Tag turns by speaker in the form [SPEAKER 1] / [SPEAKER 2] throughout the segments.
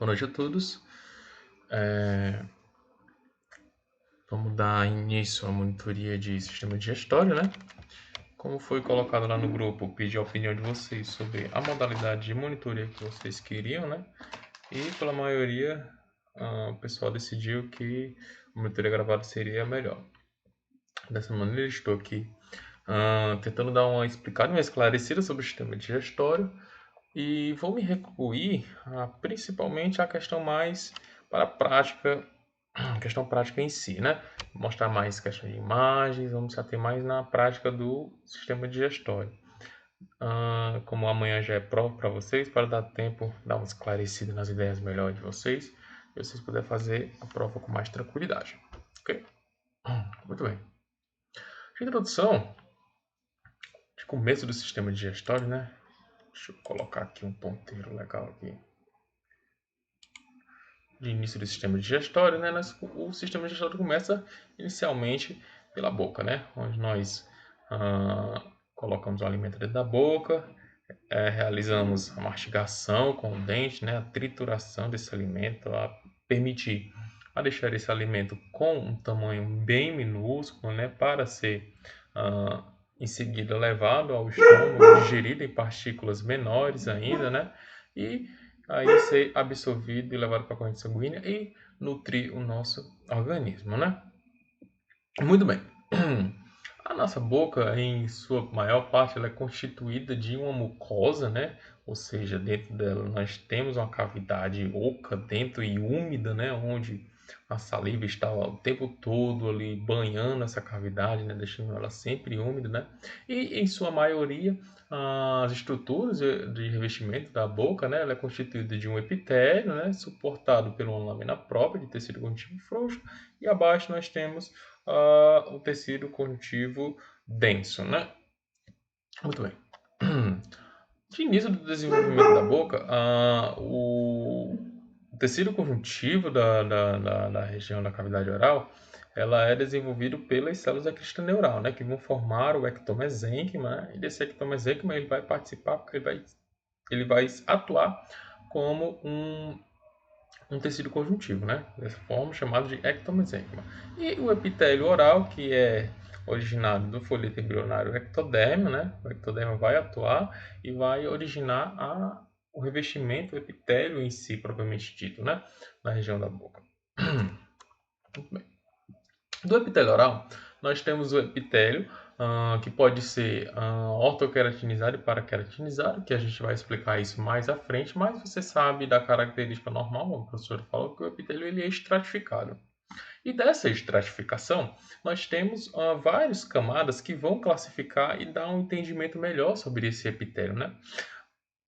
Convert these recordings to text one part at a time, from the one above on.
[SPEAKER 1] Boa noite a todos. Vamos dar início à monitoria de sistema digestório, né? Como foi colocado lá no grupo, pedi a opinião de vocês sobre a modalidade de monitoria que vocês queriam, né? E pela maioria, o pessoal decidiu que a monitoria gravada seria a melhor. Dessa maneira, estou aqui tentando dar uma explicada, uma esclarecida sobre o sistema digestório e vou me recluir principalmente a questão mais para a prática, a questão prática em si, né? Mostrar mais questão de imagens, vamos se ater mais na prática do sistema digestório. Como amanhã já é prova para vocês, para dar tempo, dar uma esclarecida nas ideias melhores de vocês, e vocês puderem fazer a prova com mais tranquilidade. Ok? Muito bem. De introdução, de começo do sistema digestório, né? Deixa eu colocar aqui um ponteiro legal aqui. De início do sistema digestório, né? O sistema digestório começa inicialmente pela boca, né? Onde nós colocamos o alimento dentro da boca, realizamos a mastigação com o dente, né? A trituração desse alimento, a deixar esse alimento com um tamanho bem minúsculo, né? Para ser em seguida levado ao estômago, digerido em partículas menores ainda, né? E aí ser absorvido e levado para a corrente sanguínea e nutrir o nosso organismo, né? Muito bem. A nossa boca, em sua maior parte, ela é constituída de uma mucosa, né? Ou seja, dentro dela nós temos uma cavidade oca dentro e úmida, né? Onde a saliva está o tempo todo ali banhando essa cavidade, né? Deixando ela sempre úmida, né? E em sua maioria, as estruturas de revestimento da boca, né? Ela é constituída de um epitélio, né? Suportado por uma lâmina própria de tecido conjuntivo frouxo, e abaixo nós temos o tecido conjuntivo denso, né? Muito bem. De início do desenvolvimento da boca, o tecido conjuntivo da região da cavidade oral, ela é desenvolvido pelas células da crista neural, né? Que vão formar o ectomesênquima, né? E desse ectomesênquima ele vai participar, porque ele vai atuar como um tecido conjuntivo, né? Dessa forma, chamado de ectomesênquima. E o epitélio oral, que é originado do folheto embrionário ectoderma, né? O ectoderma vai atuar e vai originar o revestimento, o epitélio em si, propriamente dito, né? Na região da boca. Muito bem. Do epitélio oral, nós temos o epitélio, que pode ser ortokeratinizado e paraqueratinizado, que a gente vai explicar isso mais à frente, mas você sabe da característica normal, como o professor falou, que o epitélio ele é estratificado. E dessa estratificação, nós temos várias camadas que vão classificar e dar um entendimento melhor sobre esse epitélio, né?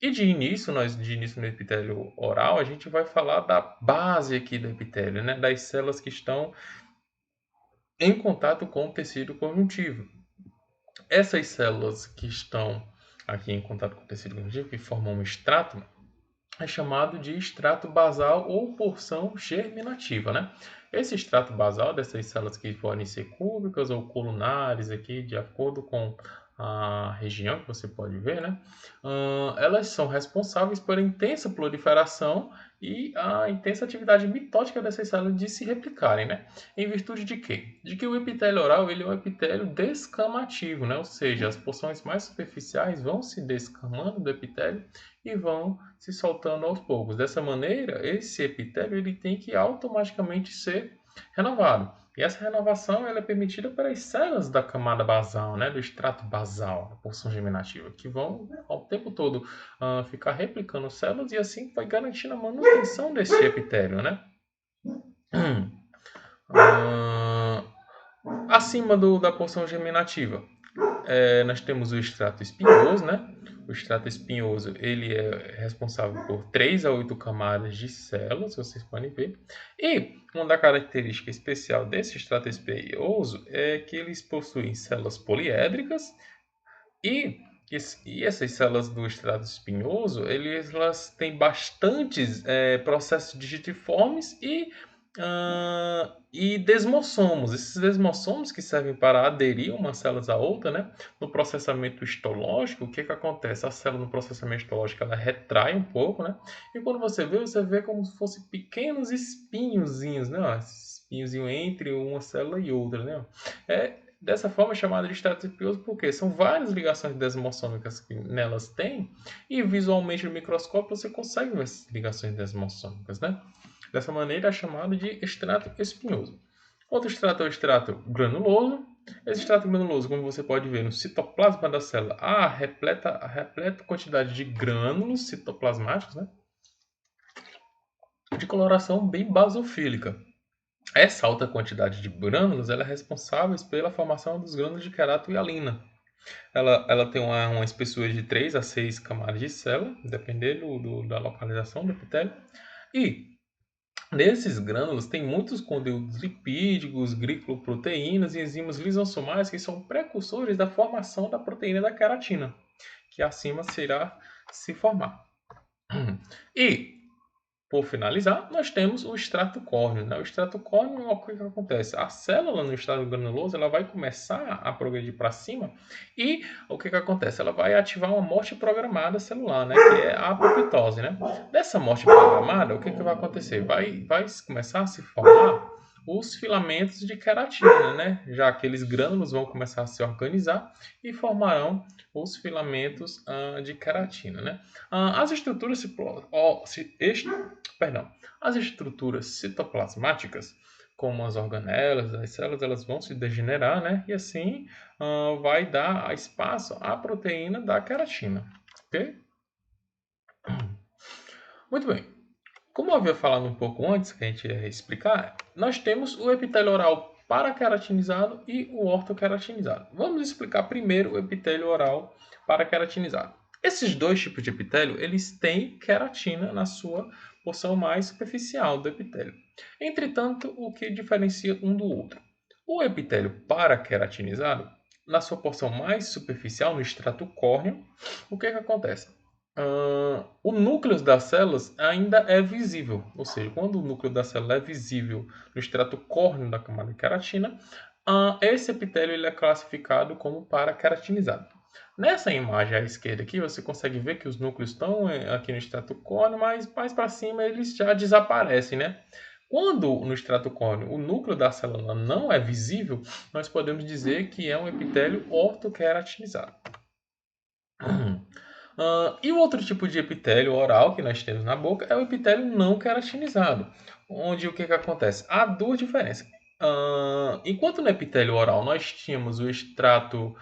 [SPEAKER 1] E de início no epitélio oral, a gente vai falar da base aqui do epitélio, né? Das células que estão em contato com o tecido conjuntivo. Essas células que estão aqui em contato com o tecido conjuntivo, que formam um extrato, é chamado de extrato basal ou porção germinativa, né? Esse extrato basal dessas células que podem ser cúbicas ou colunares aqui, de acordo com a região que você pode ver, né? Elas são responsáveis pela intensa proliferação e a intensa atividade mitótica dessas células de se replicarem, né? Em virtude de quê? De que o epitélio oral ele é um epitélio descamativo, né? Ou seja, as porções mais superficiais vão se descamando do epitélio e vão se soltando aos poucos. Dessa maneira, esse epitélio ele tem que automaticamente ser renovado. E essa renovação ela é permitida pelas células da camada basal, né, do extrato basal, da porção germinativa, que vão ao tempo todo ficar replicando células e assim vai garantindo a manutenção desse epitélio, né? Acima da porção germinativa, nós temos o extrato espinhoso, né? O extrato espinhoso ele é responsável por 3 a 8 camadas de células, vocês podem ver. E uma da característica especial desse extrato espinhoso é que eles possuem células poliédricas e essas células do extrato espinhoso elas têm bastantes processos digitiformes e e desmossomos. Esses desmossomos que servem para aderir umas células à outra, né? No processamento histológico, o que que acontece? A célula no processamento histológico ela retrai um pouco, né? E quando você vê como se fossem pequenos espinhozinhos, né? Esses espinhozinhos entre uma célula e outra, né? Dessa forma é chamada de estrato espinhoso porque são várias ligações desmossômicas que nelas tem e visualmente no microscópio você consegue ver essas ligações desmossômicas, né? Dessa maneira é chamado de extrato espinhoso. Outro extrato é o extrato granuloso. Esse extrato granuloso, como você pode ver no citoplasma da célula, há a repleta quantidade de grânulos citoplasmáticos, né? De coloração bem basofílica. Essa alta quantidade de grânulos ela é responsável pela formação dos grânulos de querato e alina. Ela tem uma espessura de 3 a 6 camadas de célula, dependendo da localização do epitélio. E nesses grânulos tem muitos conteúdos lipídicos, glicoproteínas e enzimas lisossomais que são precursores da formação da proteína da queratina, que acima será se formar. E, por finalizar, nós temos o extrato córneo, né? O extrato córneo, o que acontece? A célula no estado granuloso ela vai começar a progredir para cima e o que acontece? Ela vai ativar uma morte programada celular, né? Que é a apoptose, né? Dessa morte programada, o que vai acontecer? Vai começar a se formar os filamentos de queratina, né? Já aqueles grânulos vão começar a se organizar e formarão os filamentos de queratina, né? As estruturas as estruturas citoplasmáticas, como as organelas das células, elas vão se degenerar, né? E assim vai dar espaço à proteína da queratina, ok? Muito bem. Como eu havia falado um pouco antes, que a gente ia explicar, nós temos o epitélio oral paraqueratinizado e o ortoqueratinizado. Vamos explicar primeiro o epitélio oral paraqueratinizado. Esses dois tipos de epitélio, eles têm queratina na sua porção mais superficial do epitélio. Entretanto, o que diferencia um do outro? O epitélio paraqueratinizado, na sua porção mais superficial, no extrato córneo, o que acontece? O núcleo das células ainda é visível, ou seja, quando o núcleo da célula é visível no extrato córneo da camada de queratina, esse epitélio ele é classificado como paraqueratinizado. Nessa imagem à esquerda aqui, você consegue ver que os núcleos estão aqui no extrato córneo, mas mais para cima eles já desaparecem, né? Quando no extrato córneo o núcleo da célula não é visível, nós podemos dizer que é um epitélio ortoqueratinizado. E o outro tipo de epitélio oral que nós temos na boca é o epitélio não queratinizado, onde o que acontece? Há duas diferenças. Enquanto no epitélio oral nós tínhamos o extrato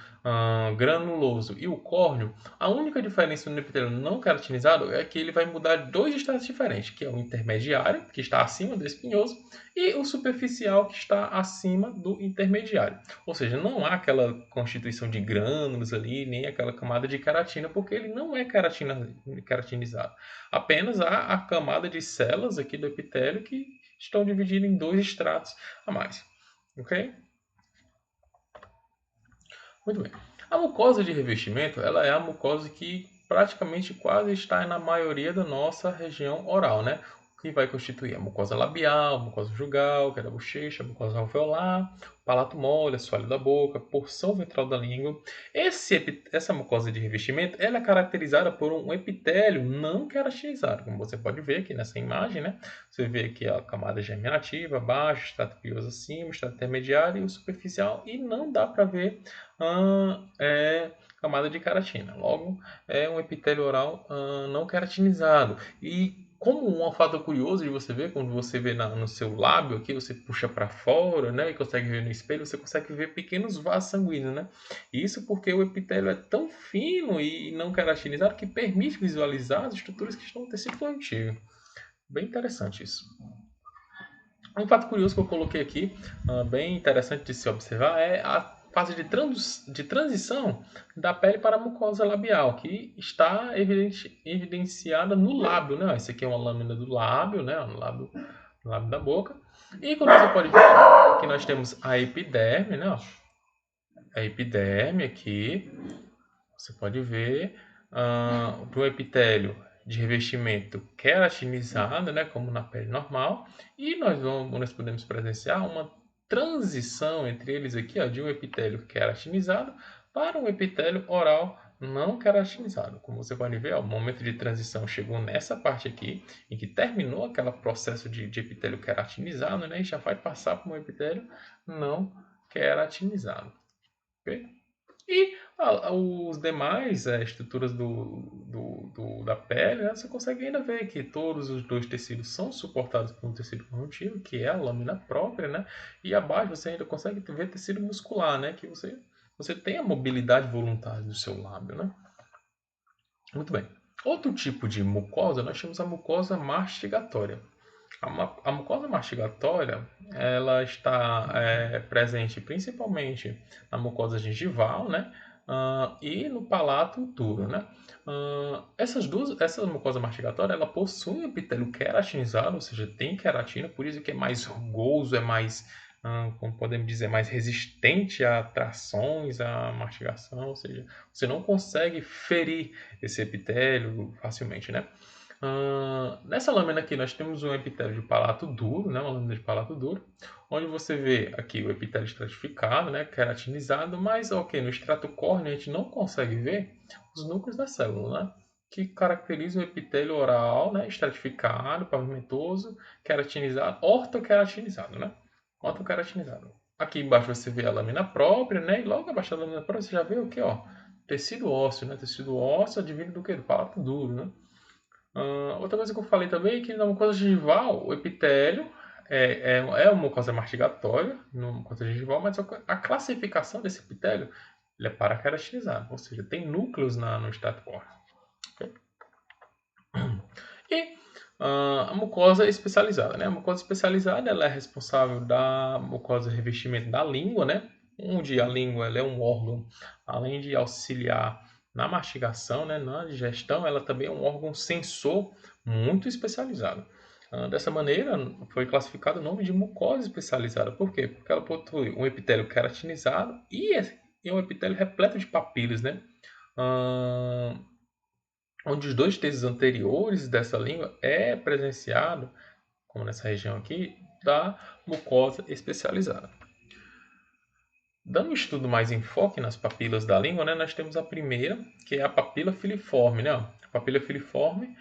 [SPEAKER 1] granuloso e o córneo, a única diferença no epitélio não queratinizado é que ele vai mudar dois estados diferentes, que é o intermediário, que está acima do espinhoso, e o superficial, que está acima do intermediário. Ou seja, não há aquela constituição de grânulos ali, nem aquela camada de queratina, porque ele não é queratinizado. Apenas há a camada de células aqui do epitélio que estão divididas em dois estratos a mais. Ok? Muito bem. A mucosa de revestimento, ela é a mucosa que praticamente quase está na maioria da nossa região oral, né? O que vai constituir a mucosa labial, a mucosa jugal, que é da bochecha, a mucosa alveolar, palato mole, assoalho da boca, porção ventral da língua. Essa mucosa de revestimento, ela é caracterizada por um epitélio não queratinizado, como você pode ver aqui nessa imagem, né? Você vê aqui a camada germinativa, abaixo, estrato pioso acima, estrato intermediário e o superficial, e não dá para ver camada de queratina. Logo, é um epitélio oral não queratinizado. E como um fato curioso de você ver, quando você vê no seu lábio aqui, você puxa para fora, né, e consegue ver no espelho, você consegue ver pequenos vasos sanguíneos, né? Isso porque o epitélio é tão fino e não queratinizado que permite visualizar as estruturas que estão no tecido conectivo. Bem interessante isso. Um fato curioso que eu coloquei aqui, bem interessante de se observar, é a fase de transição da pele para a mucosa labial, que está evidenciada no lábio, né? Esse aqui é uma lâmina do lábio, né? No lábio da boca. E quando você pode ver que nós temos a epiderme, né? A epiderme aqui, você pode ver para o epitélio. de revestimento queratinizado, né, como na pele normal, e nós podemos presenciar uma transição entre eles aqui, ó, de um epitélio queratinizado para um epitélio oral não queratinizado. Como você pode ver, ó, o momento de transição chegou nessa parte aqui, em que terminou aquele processo de epitélio queratinizado, né, e já vai passar para um epitélio não queratinizado. Okay? E os demais estruturas da pele, né, você consegue ainda ver que todos os dois tecidos são suportados por um tecido conjuntivo, que é a lâmina própria, né? E abaixo você ainda consegue ver tecido muscular, né? Que você tem a mobilidade voluntária do seu lábio, né? Muito bem. Outro tipo de mucosa, nós temos a mucosa mastigatória. A mucosa mastigatória, ela está presente principalmente na mucosa gengival, né? E no palato duro, né? Essa mucosa mastigatória, ela possui um epitélio queratinizado, ou seja, tem queratina, por isso que é mais rugoso, é mais, como podemos dizer, mais resistente a trações, a mastigação, ou seja, você não consegue ferir esse epitélio facilmente, né? Nessa lâmina aqui nós temos um epitélio de palato duro, né, uma lâmina de palato duro, onde você vê aqui o epitélio estratificado, né, queratinizado, mas ok, no extrato córneo a gente não consegue ver os núcleos da célula, né, que caracterizam o epitélio oral, né, estratificado, pavimentoso, queratinizado, ortoqueratinizado, né, ortoqueratinizado. Aqui embaixo você vê a lâmina própria, né, e logo abaixo da lâmina própria você já vê o que, ó, tecido ósseo, né, tecido ósseo advindo do que? Do palato duro, né. Outra coisa que eu falei também é que na mucosa gengival, o epitélio é uma mucosa mastigatória, na mucosa gengival, mas a classificação desse epitélio ele é paraqueratinizado, ou seja, tem núcleos no extrato córneo. Okay? E a mucosa especializada, né? A mucosa especializada ela é responsável da mucosa revestimento da língua, né? Onde a língua ela é um órgão, além de auxiliar na mastigação, né, na digestão, ela também é um órgão sensor muito especializado. Dessa maneira, foi classificado o nome de mucosa especializada. Por quê? Porque ela possui um epitélio queratinizado e é um epitélio repleto de papilas, né? Onde os dois terços anteriores dessa língua é presenciado, como nessa região aqui, da mucosa especializada. Dando um estudo mais enfoque nas papilas da língua, né, nós temos a primeira, que é a papila filiforme. Né? A papila filiforme,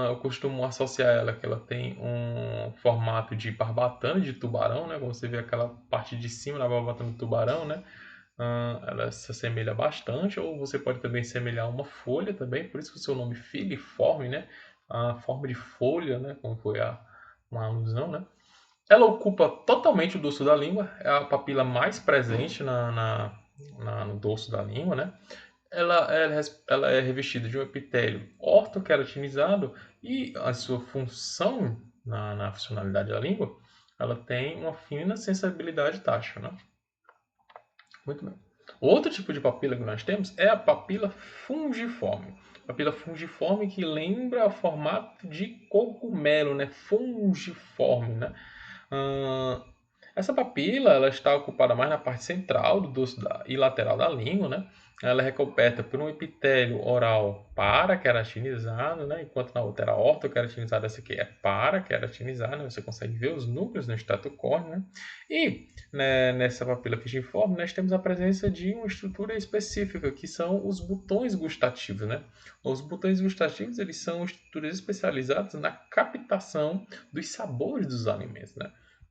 [SPEAKER 1] eu costumo associar ela que ela tem um formato de barbatana de tubarão, né? Como você vê aquela parte de cima da barbatana do tubarão, né? Ela se assemelha bastante, ou você pode também semelhar uma folha também, por isso que o seu nome filiforme, né? A forma de folha, né? Como foi uma alusão, né? Ela ocupa totalmente o dorso da língua, é a papila mais presente no dorso da língua, né? Ela é revestida de um epitélio ortoqueratinizado e a sua função na funcionalidade da língua, ela tem uma fina sensibilidade tátil, né? Muito bem. Outro tipo de papila que nós temos é a papila fungiforme. Papila fungiforme que lembra o formato de cogumelo, né? Fungiforme, né? Essa papila ela está ocupada mais na parte central do dorso e lateral da língua, né? Ela é recoberta por um epitélio oral paraqueratinizado, né? Enquanto na outra era ortoqueratinizada, essa aqui é paraqueratinizada, né? Você consegue ver os núcleos no extrato córneo, né? E né, nessa papila fusiforme nós temos a presença de uma estrutura específica, que são os botões gustativos, né? Os botões gustativos eles são estruturas especializadas na captação dos sabores dos alimentos, né?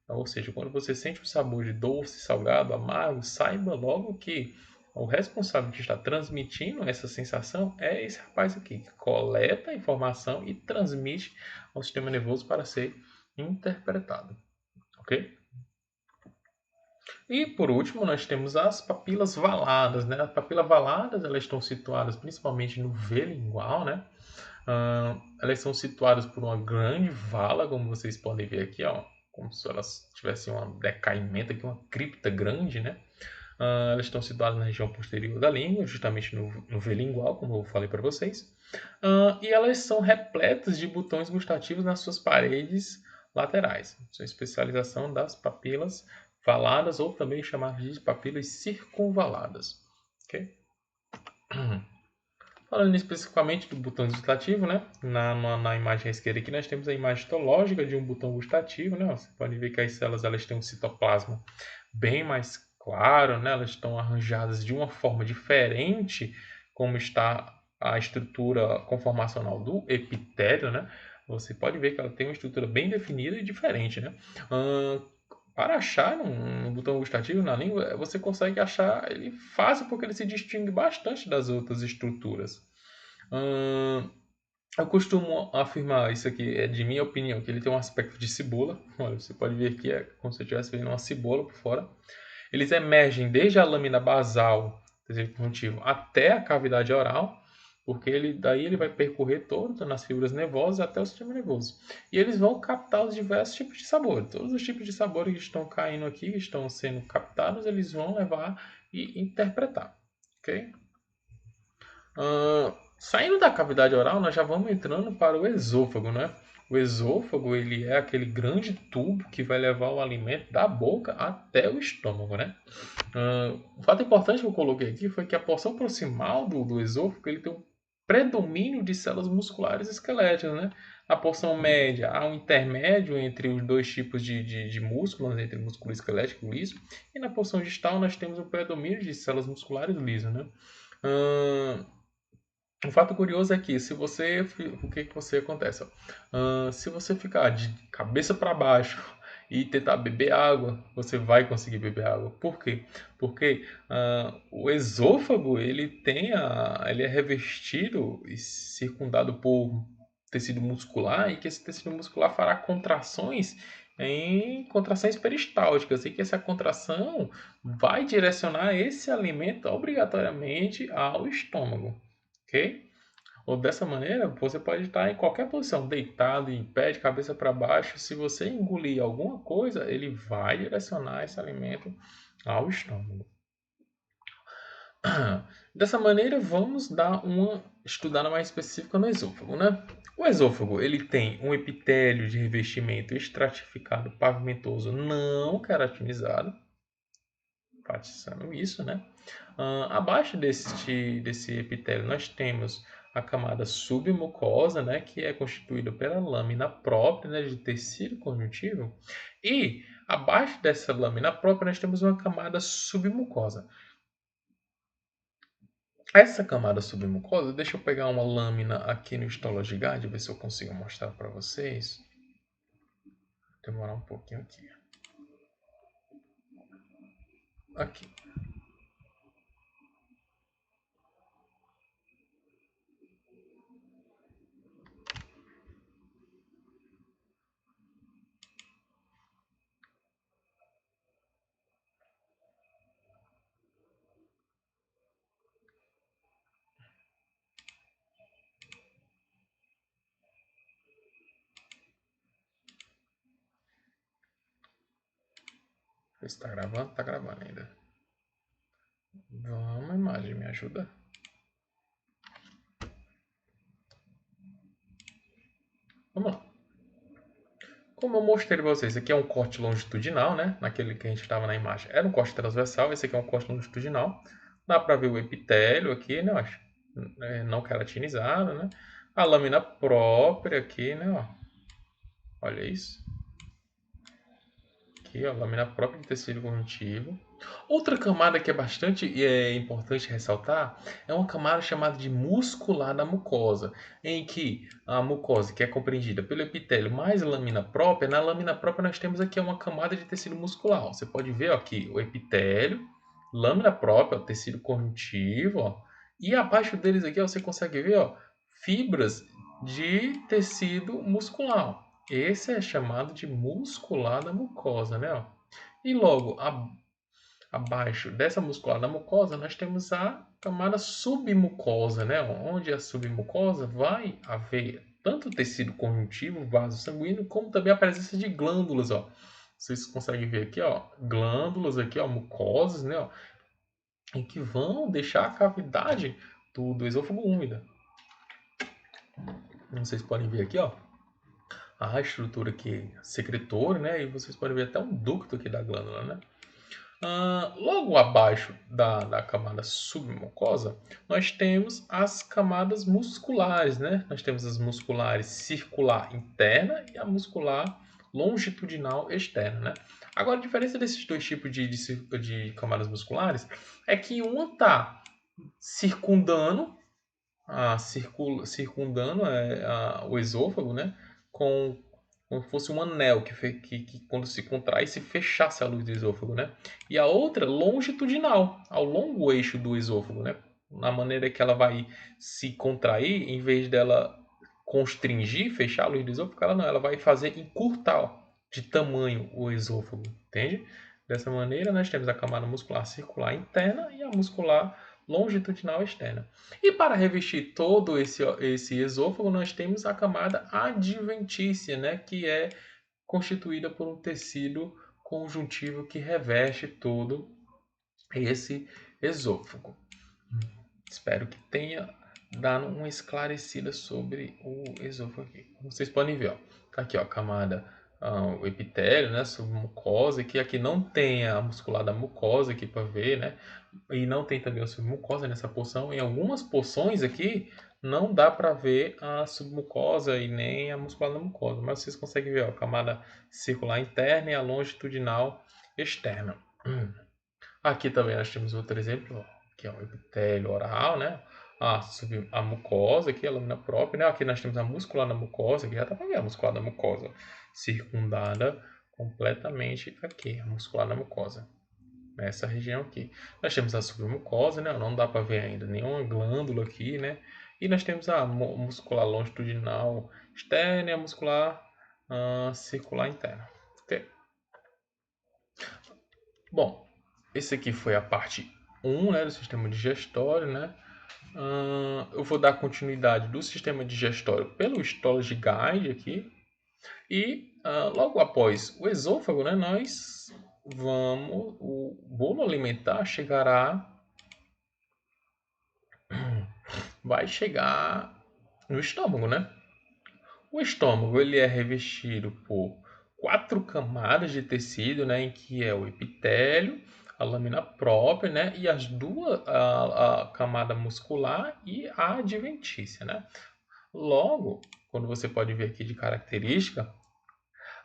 [SPEAKER 1] Ou seja, quando você sente o sabor de doce, salgado, amargo, saiba logo que o responsável que está transmitindo essa sensação é esse rapaz aqui, que coleta a informação e transmite ao sistema nervoso para ser interpretado. Ok? E por último, nós temos as papilas valadas, né? As papilas valadas, elas estão situadas principalmente no V lingual, né? Elas são situadas por uma grande vala, como vocês podem ver aqui, ó, como se elas tivessem um decaimento aqui, uma cripta grande, né? Elas estão situadas na região posterior da língua, justamente no V lingual, como eu falei para vocês. E elas são repletas de botões gustativos nas suas paredes laterais. Isso é a especialização das papilas valadas, ou também chamadas de papilas circunvaladas. Okay? Falando especificamente do botão gustativo, né? Na imagem à esquerda aqui nós temos a imagem histológica de um botão gustativo, né? Você pode ver que as células elas têm um citoplasma bem mais claro, né? Elas estão arranjadas de uma forma diferente como está a estrutura conformacional do epitélio, né? Você pode ver que ela tem uma estrutura bem definida e diferente, né? Para achar um botão gustativo na língua, você consegue achar ele fácil porque ele se distingue bastante das outras estruturas. Eu costumo afirmar, isso aqui é de minha opinião, que ele tem um aspecto de cebola. Olha, você pode ver aqui, é como se eu estivesse vendo uma cebola por fora. Eles emergem desde a lâmina basal, tecido conjuntivo, até a cavidade oral, porque daí ele vai percorrer todo nas fibras nervosas até o sistema nervoso. E eles vão captar os diversos tipos de sabores. Todos os tipos de sabores que estão caindo aqui, que estão sendo captados, eles vão levar e interpretar. Ok? Saindo da cavidade oral, nós já vamos entrando para o esôfago, né? O esôfago ele é aquele grande tubo que vai levar o alimento da boca até o estômago, né? Um fato importante que eu coloquei aqui foi que a porção proximal do esôfago ele tem um predomínio de células musculares esqueléticas, né? A porção média há um intermédio entre os dois tipos de músculos, entre músculo esquelético e liso, e na porção distal nós temos um predomínio de células musculares lisas, né? Um fato curioso é que se você, o que você acontece? Se você ficar de cabeça para baixo e tentar beber água, você vai conseguir beber água. Por quê? Porque o esôfago ele é revestido e circundado por tecido muscular e que esse tecido muscular fará contrações em contrações peristálticas e que essa contração vai direcionar esse alimento obrigatoriamente ao estômago. Ok? Ou dessa maneira, você pode estar em qualquer posição, deitado, em pé, de cabeça para baixo. Se você engolir alguma coisa, ele vai direcionar esse alimento ao estômago. Dessa maneira, vamos dar uma estudada mais específica no esôfago, né? O esôfago ele tem um epitélio de revestimento estratificado pavimentoso não queratinizado, enfatizando isso, né? Abaixo desse epitélio nós temos a camada submucosa, né, que é constituída pela lâmina própria, né, de tecido conjuntivo, e abaixo dessa lâmina própria nós temos uma camada submucosa. Essa camada submucosa, deixa eu pegar uma lâmina aqui no histologigade, ver se eu consigo mostrar para vocês. Vou demorar um pouquinho aqui. Aqui. Está gravando? Está gravando ainda. Vamos, imagem, me ajuda. Vamos lá. Como eu mostrei para vocês, esse aqui é um corte longitudinal, né? Naquele que a gente estava na imagem. Era um corte transversal, esse aqui é um corte longitudinal. Dá para ver o epitélio aqui, né? Não queratinizado, né? A lâmina própria aqui, né? Olha isso. Aqui, ó, lâmina própria de tecido conjuntivo. Outra camada que é bastante importante ressaltar é uma camada chamada de muscular da mucosa, em que a mucosa, que é compreendida pelo epitélio mais lâmina própria, na lâmina própria nós temos aqui uma camada de tecido muscular. Você pode ver aqui o epitélio, lâmina própria, o tecido conjuntivo, ó, e abaixo deles aqui ó, você consegue ver ó, fibras de tecido muscular. Esse é chamado de muscular da mucosa, né? Ó. E logo abaixo dessa muscular da mucosa, nós temos a camada submucosa, né? Onde a submucosa vai haver tanto tecido conjuntivo, vaso sanguíneo, como também a presença de glândulas, ó. Vocês conseguem ver aqui, ó, glândulas aqui, ó, mucosas, né, ó, em que vão deixar a cavidade do esôfago úmida. Vocês podem ver aqui, ó, a estrutura aqui secretora, né, e vocês podem ver até um ducto aqui da glândula, né. Logo abaixo da camada submucosa, nós temos as camadas musculares, né? Nós temos as musculares circular interna e a muscular longitudinal externa, né? Agora, a diferença desses dois tipos de camadas musculares é que uma está circundando, o esôfago, né? Com como se fosse um anel que quando se contrai se fechasse a luz do esôfago, né? E a outra longitudinal, ao longo eixo do esôfago, né? Na maneira que ela vai se contrair, em vez dela constringir, fechar a luz do esôfago, ela não, ela vai fazer encurtar de tamanho o esôfago, entende? Dessa maneira, nós temos a camada muscular circular interna e a muscular longitudinal externa. E para revestir todo esse esôfago, nós temos a camada adventícia, né, que é constituída por um tecido conjuntivo que reveste todo esse esôfago. Espero que tenha dado uma esclarecida sobre o esôfago aqui. Como vocês podem ver, ó, tá aqui ó, a camada, o epitélio, né, submucosa, que aqui não tem a muscular da mucosa aqui para ver, né, e não tem também a submucosa nessa porção. Em algumas porções aqui não dá para ver a submucosa e nem a muscular da mucosa, mas vocês conseguem ver ó, a camada circular interna e a longitudinal externa. Aqui também nós temos outro exemplo, ó, que é o epitélio oral, né? A mucosa aqui, a lâmina própria, né? Aqui nós temos a muscular da mucosa, que já dá para ver a muscular da mucosa circundada completamente aqui, a muscular da mucosa, nessa região aqui. Nós temos a submucosa, né? Não dá para ver ainda nenhuma glândula aqui, né? E nós temos a muscular longitudinal externa e a muscular circular interna. Ok? Bom, esse aqui foi a parte 1, né, do sistema digestório, né? Eu vou dar continuidade do sistema digestório pelo Storage Guide aqui. E logo após o esôfago, né, o bolo alimentar vai chegar no estômago, né? O estômago ele é revestido por 4 camadas de tecido, né, em que é o epitélio, a lâmina própria, né, e as duas a camada muscular e a adventícia, né? Logo, quando você pode ver aqui de característica,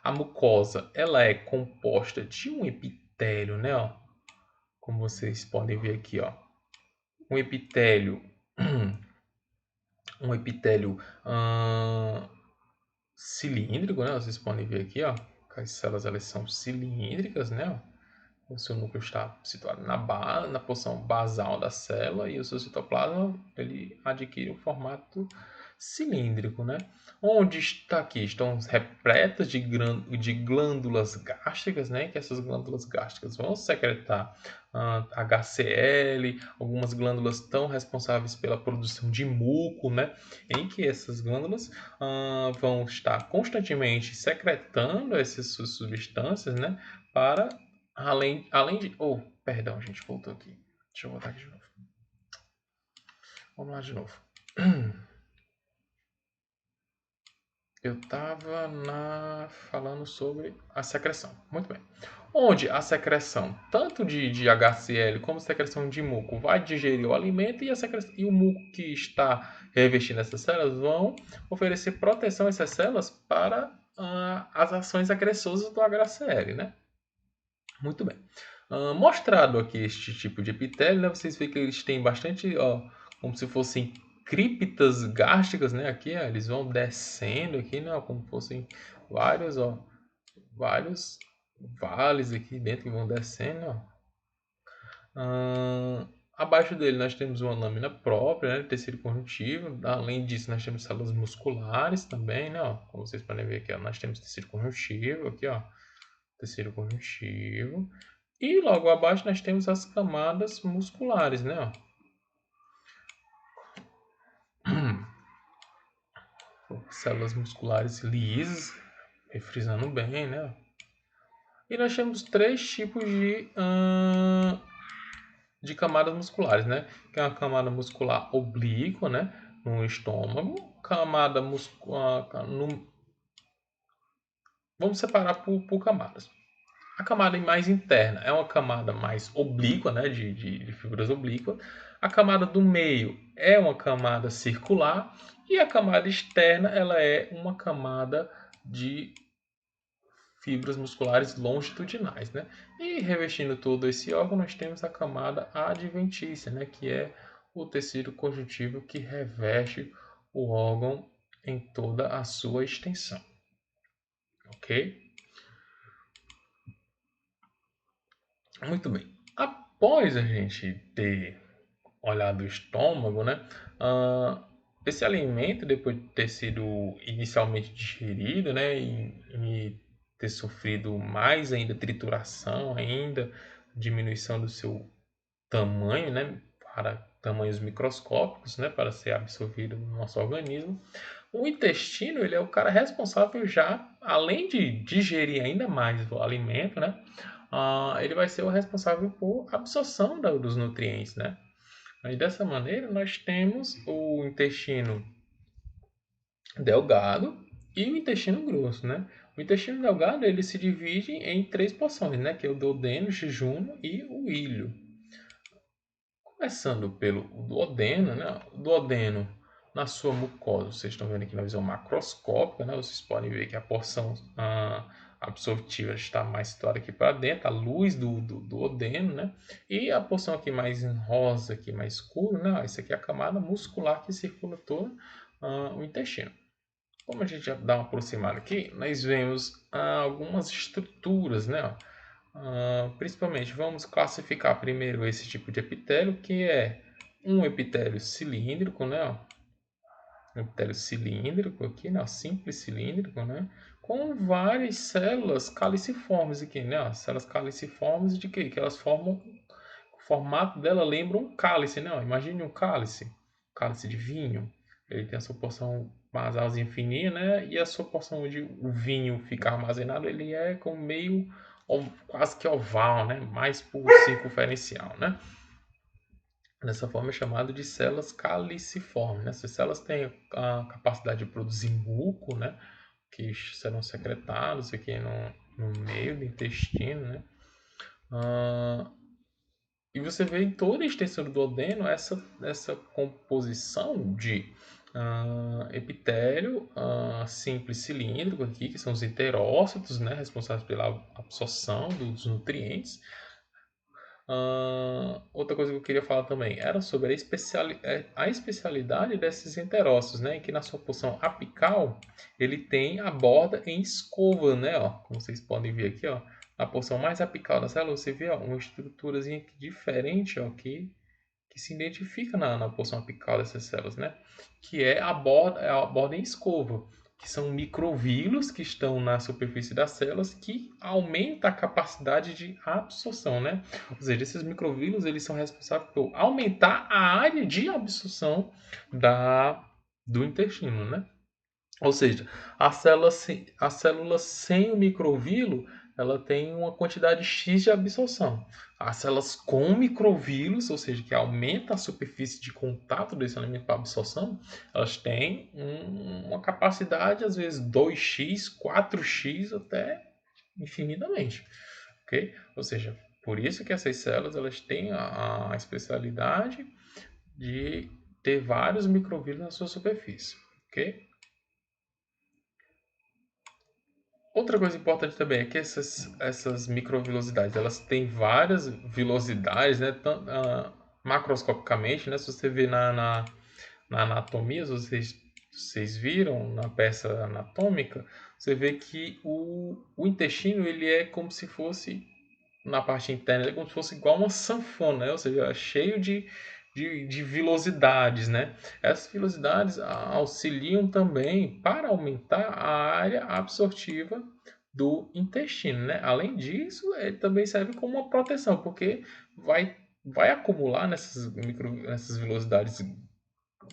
[SPEAKER 1] a mucosa ela é composta de um epitélio, né, ó, como vocês podem ver aqui, ó, um epitélio, um epitélio cilíndrico, né? Vocês podem ver aqui, ó, que as células elas são cilíndricas, né? O seu núcleo está situado na porção basal da célula e o seu citoplasma ele adquire o formato cilíndrico, né? Onde está aqui? Estão repletas de glândulas gástricas, né? Que essas glândulas gástricas vão secretar HCl, algumas glândulas estão responsáveis pela produção de muco, né? Em que essas glândulas vão estar constantemente secretando essas substâncias, né? Para além de... Oh, perdão, gente, voltou aqui. Deixa eu voltar aqui de novo. Vamos lá de novo. Eu estava falando sobre a secreção. Muito bem. Onde a secreção, tanto de HCl como secreção de muco, vai digerir o alimento e o muco que está revestindo essas células vão oferecer proteção a essas células para as ações agressores do HCl, né? Muito bem. Mostrado aqui este tipo de epitélio, né, vocês veem que eles têm bastante, ó, como se fossem criptas gástricas, né? Aqui, ó, eles vão descendo aqui, né? Como fossem vários, ó, vários vales aqui dentro que vão descendo, ó. Abaixo dele nós temos uma lâmina própria, né, tecido conjuntivo. Além disso, nós temos células musculares também, né? Ó, como vocês podem ver aqui, ó, nós temos tecido conjuntivo aqui, ó, tecido conjuntivo. E logo abaixo nós temos as camadas musculares, né? Ó. Células musculares lisas, refrisando bem, né? E nós temos 3 tipos de camadas musculares, né? Que é uma camada muscular oblíqua, né? No estômago, camada muscular... Vamos separar por camadas. A camada mais interna é uma camada mais oblíqua, né, de fibras oblíquas. A camada do meio é uma camada circular e a camada externa ela é uma camada de fibras musculares longitudinais, né? E revestindo todo esse órgão, nós temos a camada adventícia, né? Que é o tecido conjuntivo que reveste o órgão em toda a sua extensão, ok? Muito bem. Após a gente ter olhado o estômago, né? Ah, esse alimento, depois de ter sido inicialmente digerido, né? E ter sofrido mais ainda trituração, ainda diminuição do seu tamanho, né? Para tamanhos microscópicos, né? Para ser absorvido no nosso organismo. O intestino, ele é o cara responsável já, além de digerir ainda mais o alimento, né? Ele vai ser o responsável por absorção dos nutrientes, né? Aí dessa maneira nós temos o intestino delgado e o intestino grosso, né? O intestino delgado ele se divide em três porções, né? Que é o duodeno, jejunum e o íleo. Começando pelo duodeno, né? O duodeno na sua mucosa, vocês estão vendo aqui na visão macroscópica, né? Vocês podem ver que a porção absortiva está mais situada aqui para dentro, a luz do duodeno, né? E a porção aqui mais em rosa, aqui mais escuro, né? Isso aqui é a camada muscular que circula todo o intestino. Como a gente já dá uma aproximada aqui, nós vemos algumas estruturas, né? Principalmente, vamos classificar primeiro esse tipo de epitélio, que é um epitélio cilíndrico, né? Um epitélio cilíndrico aqui, né? Simples cilíndrico, né? Com várias células caliciformes aqui, né? As células caliciformes de quê? Que elas formam, o formato dela lembra um cálice, né? Imagine um cálice de vinho. Ele tem a sua porção basalzinha fininha, né? E a sua porção onde o vinho fica armazenado, ele é com meio quase que oval, né? Mais por circunferencial, né? Dessa forma é chamado de células caliciformes, né? Essas células têm a capacidade de produzir muco, né? Que serão secretados aqui no meio do intestino, né? E você vê em toda a extensão do duodeno essa composição de epitélio simples cilíndrico aqui, que são os enterócitos, né, responsáveis pela absorção dos nutrientes. Outra coisa que eu queria falar também era sobre a especialidade desses enterócitos, né, que na sua porção apical ele tem a borda em escova, né, ó, como vocês podem ver aqui, ó, a porção mais apical da célula, você vê ó, uma estruturazinha aqui diferente, ó, que se identifica na porção apical dessas células, né, que é a borda em escova, que são microvílulos que estão na superfície das células que aumenta a capacidade de absorção, né? Ou seja, esses microvílulos eles são responsáveis por aumentar a área de absorção do intestino, né? Ou seja, a célula sem o microvilo ela tem uma quantidade X de absorção. As células com microvílulos, ou seja, que aumenta a superfície de contato desse alimento para absorção, elas têm uma capacidade, às vezes, 2x, 4x, até infinitamente. Okay? Ou seja, por isso que essas células elas têm a especialidade de ter vários microvílulos na sua superfície. Ok? Outra coisa importante também é que essas microvilosidades, elas têm várias vilosidades, né? Macroscopicamente, né? Se você vê na anatomia, vocês viram na peça anatômica, você vê que o intestino, ele é como se fosse, na parte interna, ele é como se fosse igual uma sanfona, né? Ou seja, é cheio de vilosidades, né? Essas vilosidades auxiliam também para aumentar a área absortiva do intestino, né? Além disso, ele também serve como uma proteção, porque vai acumular nessas velocidades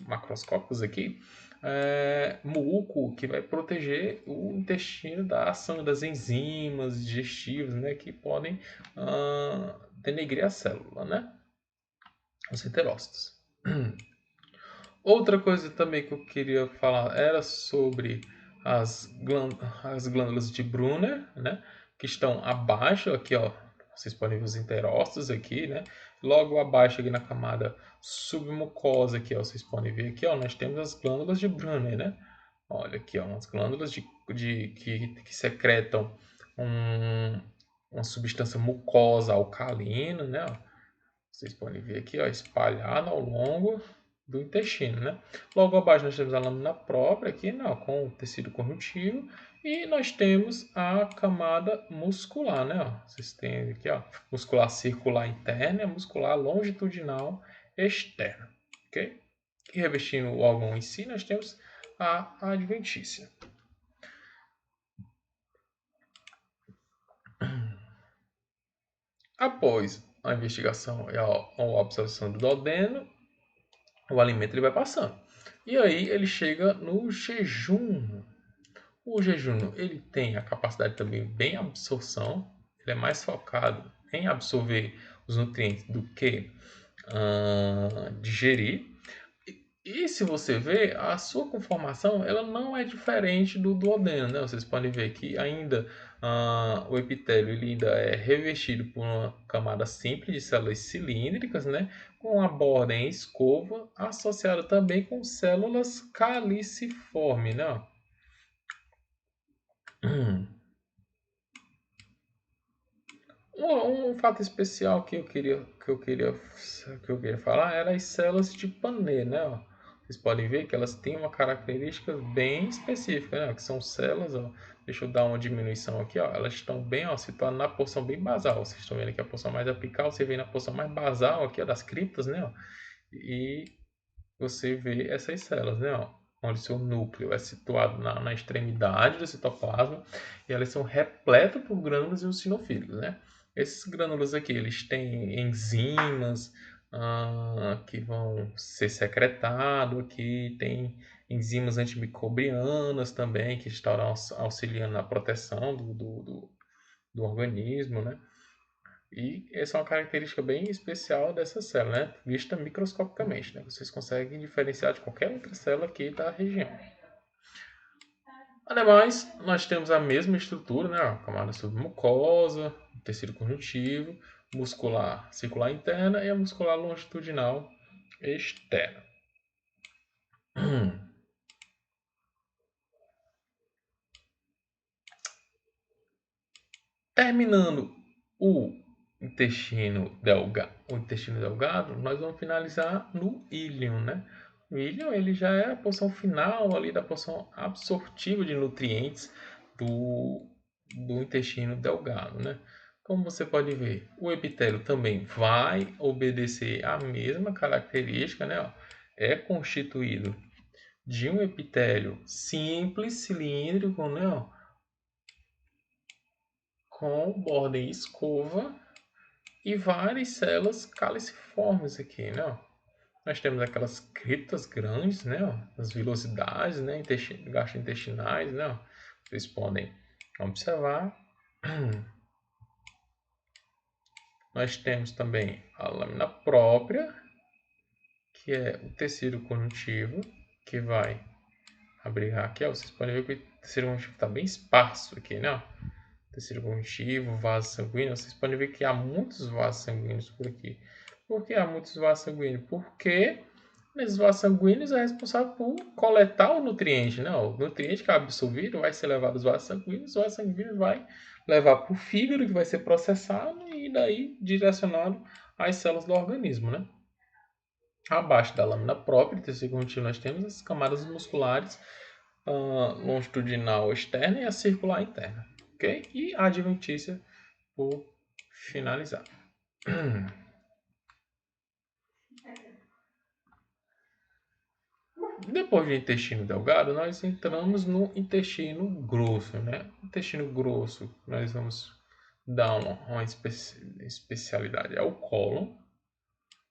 [SPEAKER 1] macroscópicas aqui muco que vai proteger o intestino da ação das enzimas digestivas, né? Que podem denegrir a célula, né? Os heterócitos. Outra coisa também que eu queria falar era sobre as glândulas de Brunner, né? que estão abaixo aqui, ó. Vocês podem ver os enterócitos aqui, né? Logo abaixo aqui na camada submucosa aqui, ó, vocês podem ver aqui, ó, nós temos as glândulas de Brunner, né? Olha aqui, ó, umas glândulas que secretam uma substância mucosa alcalina, né? Ó. Vocês podem ver aqui, ó, espalhada ao longo do intestino, né? Logo abaixo nós temos a lâmina própria aqui, né, com o tecido conjuntivo e nós temos a camada muscular, né? Ó. Vocês têm aqui, ó, muscular circular interna e muscular longitudinal externa, ok? E revestindo o órgão em si, nós temos a adventícia. Após a investigação e a observação do duodeno, o alimento ele vai passando. E aí ele chega no jejum. O jejum ele tem a capacidade também bem absorção, ele é mais focado em absorver os nutrientes do que digerir. E se você ver, a sua conformação ela não é diferente do duodeno, né? Vocês podem ver que ainda o epitélio ele ainda é revestido por uma camada simples de células cilíndricas, né? Com a borda em escova, associada também com células caliciformes, né? Um fato especial que eu queria falar era as células de Pannet, né? Ó. Vocês podem ver que elas têm uma característica bem específica, né? Que são células, ó. Deixa eu dar uma diminuição aqui, ó. Elas estão bem, ó, situadas na porção bem basal. Vocês estão vendo aqui a porção mais apical, você vê na porção mais basal aqui, ó, das criptas, né? Ó. E você vê essas células, né? Ó, onde seu núcleo é situado na extremidade do citoplasma e elas são repletas por grânulos eosinofílicos, né? Esses grânulos aqui, eles têm enzimas que vão ser secretados aqui, tem enzimas antimicrobianas também que estão auxiliando na proteção do organismo, né? E essa é uma característica bem especial dessa célula, né? Vista microscopicamente, né? Vocês conseguem diferenciar de qualquer outra célula aqui da região. Ademais, nós temos a mesma estrutura, né? A camada submucosa, tecido conjuntivo, muscular circular interna e a muscular longitudinal externa. Terminando o intestino delgado, nós vamos finalizar no íleon, né? O íleon ele já é a porção final ali da porção absortiva de nutrientes do intestino delgado, né? Como você pode ver, o epitélio também vai obedecer a mesma característica, né? Ó, é constituído de um epitélio simples, cilíndrico, né? Ó, com borda em escova e várias células caliciformes aqui, né? Nós temos aquelas criptas grandes, né? As vilosidades, né? Gastrointestinais, né? Vocês podem observar. Nós temos também a lâmina própria, que é o tecido conjuntivo, que vai abrigar aqui. Ó. Vocês podem ver que o tecido conjuntivo está bem esparso aqui, né? Tecido conjuntivo, vaso sanguíneo. Vocês podem ver que há muitos vasos sanguíneos por aqui. Por que há muitos vasos sanguíneos? Porque esses vasos sanguíneos é responsável por coletar o nutriente, né? O nutriente que é absorvido vai ser levado aos vasos sanguíneos, o vaso sanguíneo vai levar para o fígado, que vai ser processado e daí direcionado às células do organismo, né? Abaixo da lâmina própria do tecido conjuntivo nós temos as camadas musculares longitudinal externa e a circular interna, ok? E a adventícia por finalizar. Depois do intestino delgado, nós entramos no intestino grosso, né? Intestino grosso, nós vamos dar uma especialidade ao cólon,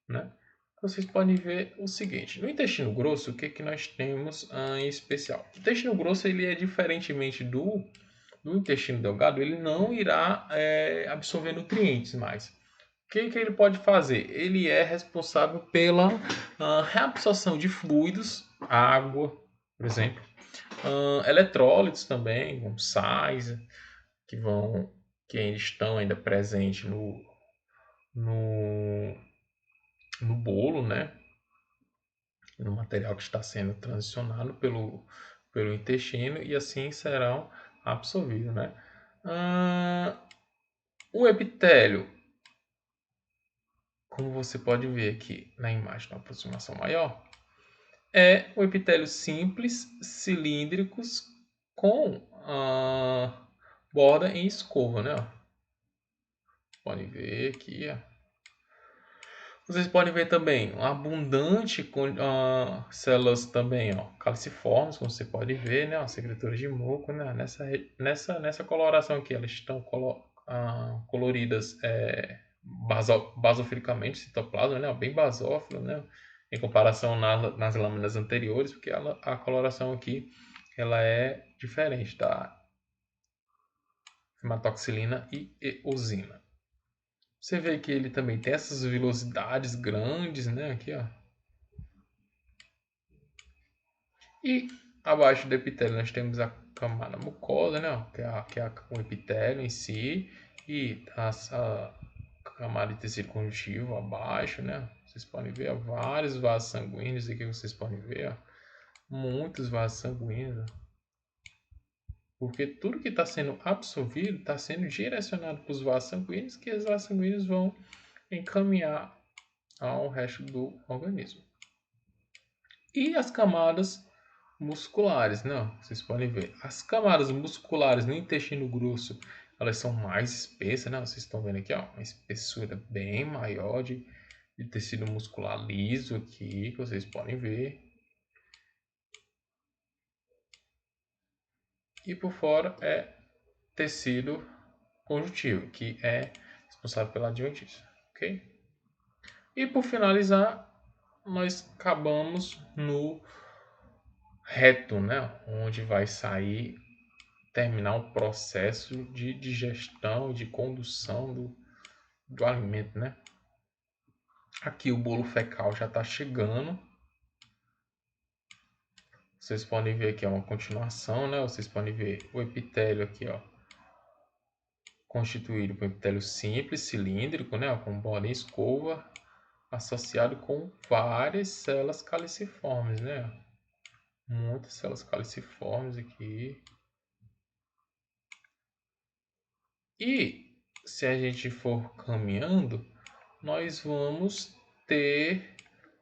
[SPEAKER 1] né? Vocês podem ver o seguinte, no intestino grosso, o que nós temos em especial? O intestino grosso, ele é diferentemente do intestino delgado, ele não irá absorver nutrientes mais. O que ele pode fazer? Ele é responsável pela reabsorção de fluidos, água, por exemplo, eletrólitos também, como sais, que vão que ainda estão ainda presentes no, no bolo, né? No material que está sendo transicionado pelo intestino e assim serão absorvidos, né? O epitélio, como você pode ver aqui na imagem, na aproximação maior, é um epitélio simples, cilíndricos, com borda em escova, né? Podem ver aqui, ó. Vocês podem ver também abundante com células também, ó, caliciformes, como você pode ver, né, as secretoras de muco, né, nessa coloração aqui, elas estão coloridas basofilicamente, citoplasma, né, bem basófilo, né, em comparação nas lâminas anteriores, porque a coloração aqui ela é diferente da hematoxilina e eosina. Você vê que ele também tem essas vilosidades grandes, né? Aqui, ó. E abaixo do epitélio nós temos a camada mucosa, né? Que é o epitélio em si. E a camada de tecido conjuntivo abaixo, né? Vocês podem ver ó, vários vasos sanguíneos aqui, vocês podem ver, ó, muitos vasos sanguíneos. Porque tudo que está sendo absorvido está sendo direcionado para os vasos sanguíneos, que os vasos sanguíneos vão encaminhar ao resto do organismo. E as camadas musculares, né? Vocês podem ver. As camadas musculares no intestino grosso, elas são mais espessas, né? Vocês estão vendo aqui, ó, uma espessura bem maior de tecido muscular liso aqui, que vocês podem ver. E por fora é tecido conjuntivo, que é responsável pela adventícia, ok? E por finalizar, nós acabamos no reto, né? Onde vai sair, terminar o processo de digestão, de condução do alimento, né? Aqui o bolo fecal já está chegando. Vocês podem ver que é uma continuação, né? Vocês podem ver o epitélio aqui, ó, constituído por epitélio simples, cilíndrico, né? Com borda em escova, associado com várias células caliciformes, né? Muitas células caliciformes aqui. E se a gente for caminhando, nós vamos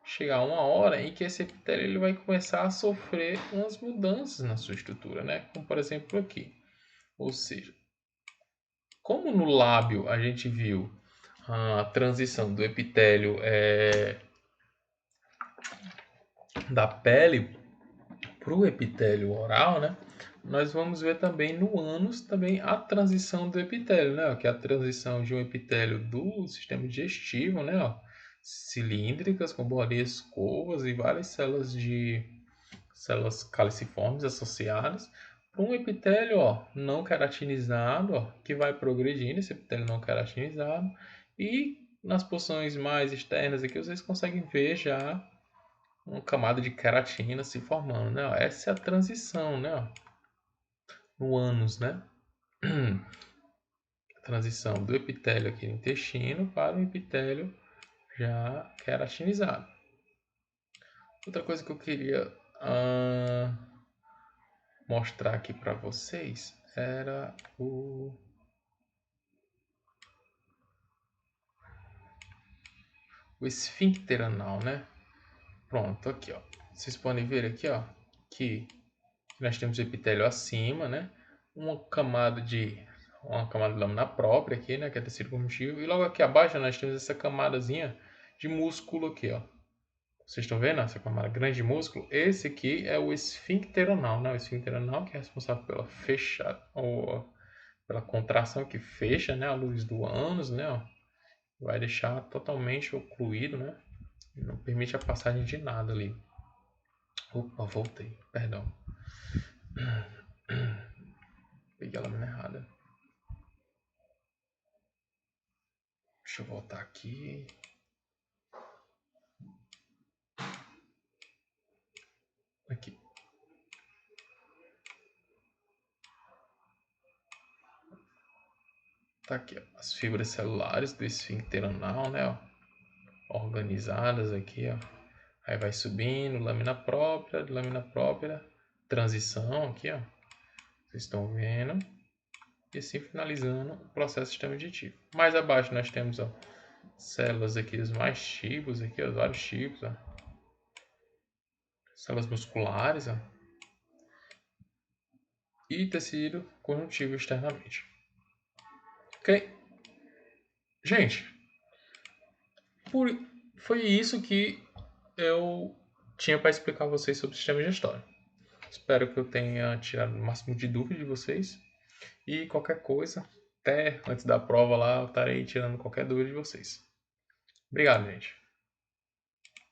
[SPEAKER 1] chegar uma hora em que esse epitélio ele vai começar a sofrer umas mudanças na sua estrutura, né? Como por exemplo aqui. Ou seja, como no lábio a gente viu a transição do epitélio da pele para o epitélio oral, né? Nós vamos ver também no ânus também a transição do epitélio, né? Que é a transição de um epitélio do sistema digestivo, né? Ó, cilíndricas com bordinhas escovas e várias células caliciformes associadas para um epitélio, ó, não queratinizado, ó, que vai progredindo esse epitélio não queratinizado e nas porções mais externas aqui vocês conseguem ver já uma camada de queratina se formando, né? Essa é a transição, né? No ânus, né? A transição do epitélio aqui no intestino para o epitélio já queratinizado. Outra coisa que eu queria mostrar aqui para vocês era o esfíncter anal, né? Pronto, aqui, ó. Vocês podem ver aqui, ó, que nós temos o epitélio acima, né? Uma camada de lâmina própria aqui, né? Que é tecido conjuntivo. E logo aqui abaixo nós temos essa camadazinha de músculo aqui, ó. Vocês estão vendo essa camada grande de músculo? Esse aqui é o esfíncter anal, né? O esfíncter anal que é responsável pela fechada, ou pela contração que fecha, né? A luz do ânus, né? Ó. Vai deixar totalmente ocluído, né? Não permite a passagem de nada ali. Opa, voltei. Perdão. Peguei a lâmina errada. Deixa eu voltar aqui. Aqui. Tá aqui, ó, as fibras celulares do esfíncter anal, né, ó, organizadas aqui, ó. Aí vai subindo, lâmina própria, transição aqui, ó. Vocês estão vendo? E assim finalizando o processo sistema digestivo. Mais abaixo nós temos, ó, células aqui, os mais tipos aqui, ó, vários tipos, ó. Células musculares, ó. E tecido conjuntivo externamente. Ok? Gente, foi isso que eu tinha para explicar a vocês sobre o sistema digestório. Espero que eu tenha tirado o máximo de dúvida de vocês. E qualquer coisa, até antes da prova lá, eu estarei tirando qualquer dúvida de vocês. Obrigado, gente.